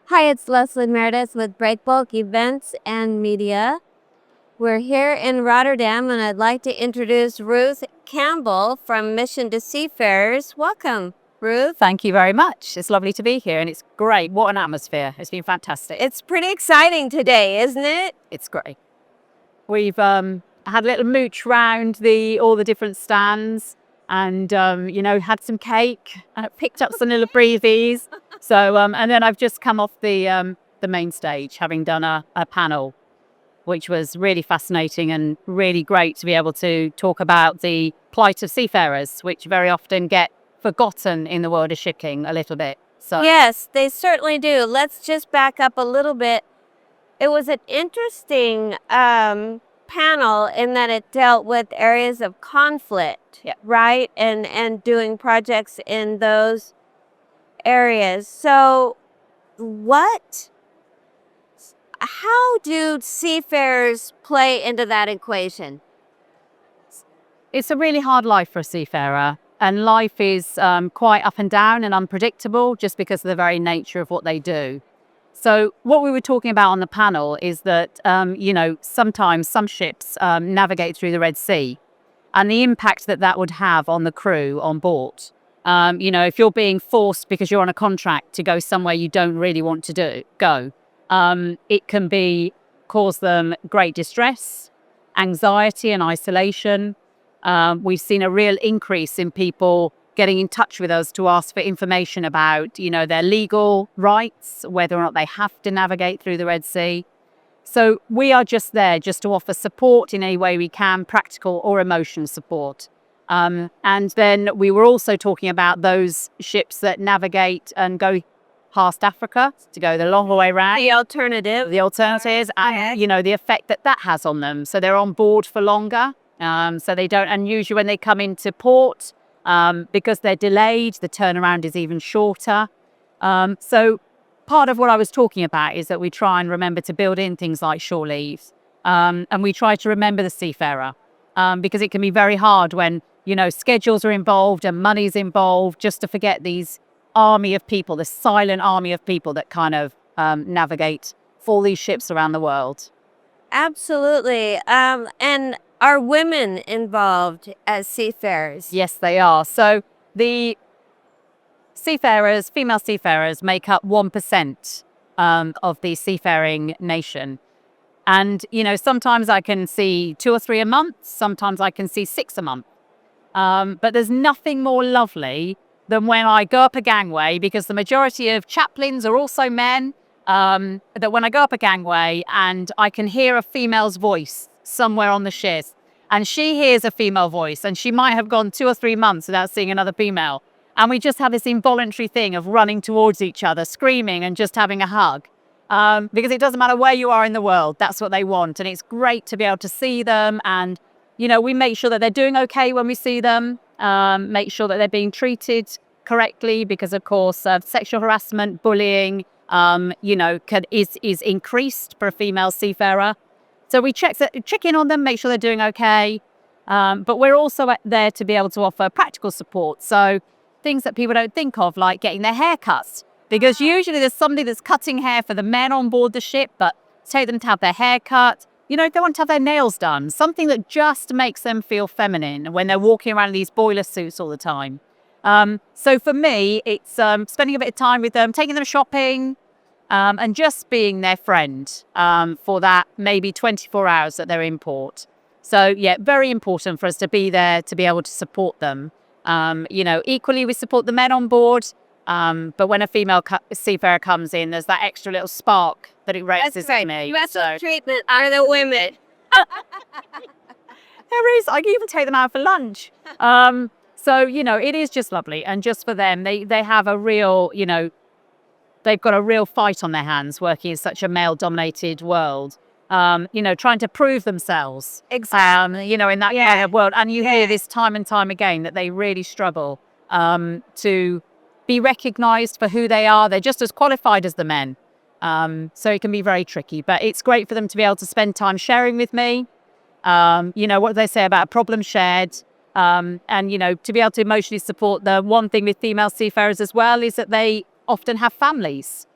Hi, it's Leslie Meredith with Breakbulk Events and Media. We're here in Rotterdam, and I'd like to introduce Ruth Campbell from Mission to Seafarers. Welcome, Ruth. Thank you very much. It's lovely to be here, and it's great. What an atmosphere. It's been fantastic. It's pretty exciting today, isn't it? It's great. We've had a little mooch round all the different stands and, had some cake, picked up some little breezies. So, and then I've just come off the main stage, having done a panel, which was really fascinating and really great to be able to talk about the plight of seafarers, which very often get forgotten in the world of shipping a little bit. So Yes, they certainly do. Let's just back up a little bit. It was an interesting panel in that it dealt with areas of conflict, Yeah. right? And doing projects in those areas. So how do seafarers play into that equation? it's a really hard life for a seafarer, and life is quite up and down and unpredictable just because of the very nature of what they do. So what we were talking about on the panel is that, sometimes some ships navigate through the Red Sea, and the impact that would have on the crew on board. If you're being forced because you're on a contract to go somewhere you don't really want to go, it can cause them great distress, anxiety and isolation. We've seen a real increase in people getting in touch with us to ask for information about, their legal rights, whether or not they have to navigate through the Red Sea. So we are just there just to offer support in any way we can, practical or emotional support. And then we were also talking about those ships that navigate and go past Africa to go the longer way around. The alternatives, And, the effect that has on them. So they're on board for longer. So they don't, and usually when they come into port, because they're delayed, the turnaround is even shorter. So part of what I was talking about is that we try and remember to build in things like shore leave. And we try to remember the seafarer, because it can be very hard when, schedules are involved and money's involved, just to forget these army of people, the silent army of people that kind of navigate for these ships around the world. absolutely. And are women involved as seafarers? Yes, they are. So the female seafarers, make up 1% of the seafaring nation. And, sometimes I can see 2 or 3 a month, sometimes I can see 6 a month. But there's nothing more lovely than when I go up a gangway, because the majority of chaplains are also men, that when I go up a gangway and I can hear a female's voice somewhere on the ship, and she hears a female voice, and she might have gone 2 or 3 months without seeing another female. And we just have this involuntary thing of running towards each other, screaming and just having a hug. Because it doesn't matter where you are in the world, that's what they want. And it's great to be able to see them. And, we make sure that they're doing okay when we see them, make sure that they're being treated correctly, because, of course, sexual harassment, bullying, is increased for a female seafarer. So we check in on them, make sure they're doing okay. But we're also there to be able to offer practical support. So things that people don't think of, like getting their hair cut. Because usually there's somebody that's cutting hair for the men on board the ship, but take them to have their hair cut. They want to have their nails done. Something that just makes them feel feminine when they're walking around in these boiler suits all the time. So for me, it's spending a bit of time with them, taking them shopping, and just being their friend for that maybe 24 hours that they're in port. So, yeah, very important for us to be there to be able to support them. Equally, we support the men on board. But when a female seafarer comes in, there's that extra little spark that it raises to me. Special treatment are the women. There is. I can even take them out for lunch. So, it is just lovely. And just for them, they have a real, they've got a real fight on their hands working in such a male-dominated world. Trying to prove themselves, Exactly. in that kind of world. And you hear this time and time again that they really struggle to be recognized for who they are. They're just as qualified as the men. So it can be very tricky, but it's great for them to be able to spend time sharing with me. What they say about a problem shared. And, to be able to emotionally support. The one thing with female seafarers as well is that they often have families.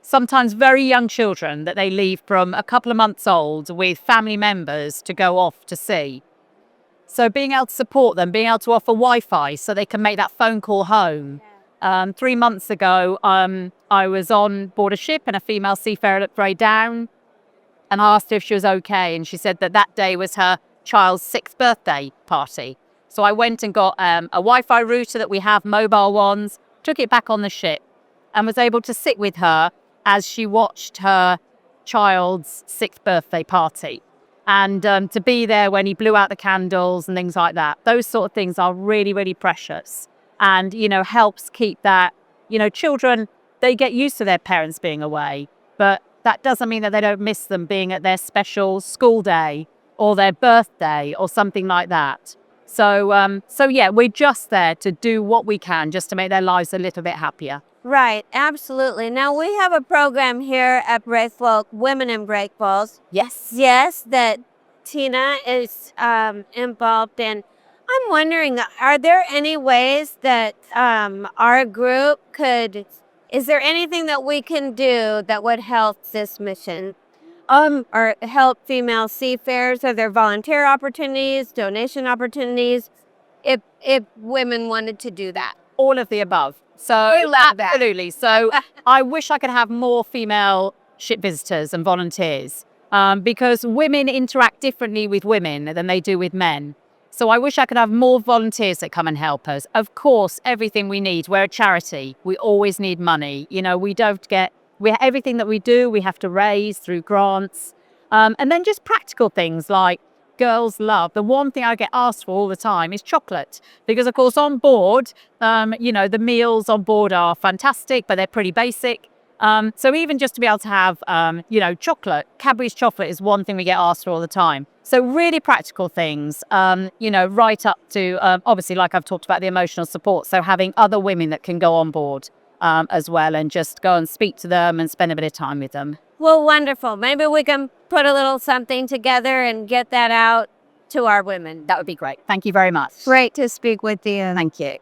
sometimes very young children that they leave from a couple of months old with family members to go off to sea. So being able to support them, being able to offer Wi-Fi so they can make that phone call home. 3 months ago, I was on board a ship and a female seafarer looked very down, and I asked her if she was okay. And she said that that day was her child's 6th birthday party. So I went and got a Wi-Fi router that we have, mobile ones, took it back on the ship and was able to sit with her as she watched her child's 6th birthday party. And to be there when he blew out the candles and things like that. Those sort of things are really, really precious. And, helps keep that, children, they get used to their parents being away. But that doesn't mean that they don't miss them being at their special school day or their birthday or something like that. So yeah, we're just there to do what we can just to make their lives a little bit happier. Right, absolutely. Now, we have a program here at Breakbulk, Women in Breakbulk. Yes. Yes, that Tina is involved in. I'm wondering, are there any ways that our group is there anything that we can do that would help this mission? Or help female seafarers? Are there volunteer opportunities, donation opportunities, if women wanted to do that? All of the above. So absolutely. So I wish I could have more female ship visitors and volunteers because women interact differently with women than they do with men. So I wish I could have more volunteers that come and help us. Of course, everything we need. We're a charity. We always need money. Everything that we do, we have to raise through grants. And then just practical things like girls love. The one thing I get asked for all the time is chocolate. Because, of course, on board, the meals on board are fantastic, but they're pretty basic. So even just to be able to have, chocolate, Cadbury's chocolate is one thing we get asked for all the time. So really practical things, right up to, obviously, like I've talked about, the emotional support. So having other women that can go on board as well and just go and speak to them and spend a bit of time with them. Well, wonderful. Maybe we can put a little something together and get that out to our women. That would be great. Thank you very much. Great to speak with you. Thank you.